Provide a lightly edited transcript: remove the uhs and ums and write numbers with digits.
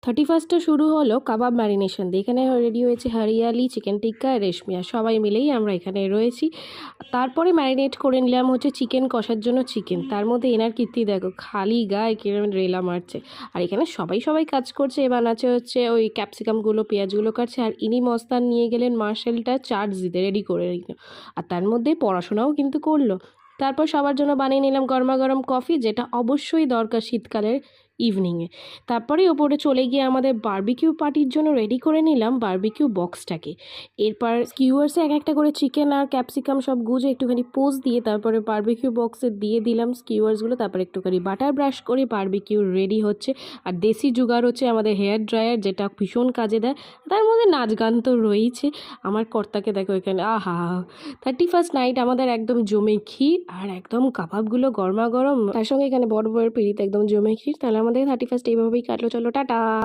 31টা শুরু হলো কাবাব ম্যারিনেশন দিয়ে। এখানে রেডি হয়েছে হরিয়ালি, চিকেন টিক্কা, রেশমিয়া, সবাই মিলেই আমরা এখানে রয়েছি। তারপরে ম্যারিনেট করে নিলাম হচ্ছে চিকেন কষার জন্য চিকেন। তার মধ্যে এনার কীর্তি দেখো, খালি গায়ে কিরম রেলা মারছে। আর এখানে সবাই কাজ করছে। এ বানাচ্ছে হচ্ছে ওই ক্যাপসিকামগুলো, পেঁয়াজগুলো কাটছে। আর ইনি মস্তান নিয়ে গেলেন মার্শালটা চার্জ দিতে, রেডি করে নিল। আর তার মধ্যে পড়াশোনাও কিন্তু করলো। তারপর সবার জন্য বানিয়ে নিলাম গরমা গরম কফি, যেটা অবশ্যই দরকার শীতকালের ইভিনিংয়ে। তারপরে ওপরে চলে গিয়ে আমাদের বারবিকিউ পার্টির জন্য রেডি করে নিলাম বারবিকিউ বক্সটাকে। এরপর স্কিউয়ার্সে এক একটা করে চিকেন আর ক্যাপসিকাম সব গুজে একটুখানি পোজ দিয়ে তারপরে বারবিকিউ বক্সে দিয়ে দিলাম স্কিউয়ার্সগুলো। তারপরে একটুখানি বাটার ব্রাশ করে বারবিকিউ রেডি হচ্ছে। আর দেশি জুগার হচ্ছে আমাদের হেয়ার ড্রায়ার, যেটা ভীষণ কাজে দেয়। তার মধ্যে নাচ গান তো রয়েইছে। আমার কর্তাকে দেখো এখানে, আহা, 31st নাইট আমাদের একদম জমে ক্ষীর আর একদম কাবাবগুলো গরমা গরম, তার সঙ্গে এখানে বড় বড় পিড়িতে একদম জমে ক্ষীর। তাহলে আমাদের 31st এইভাবেই কাটলো। চলো টাটা।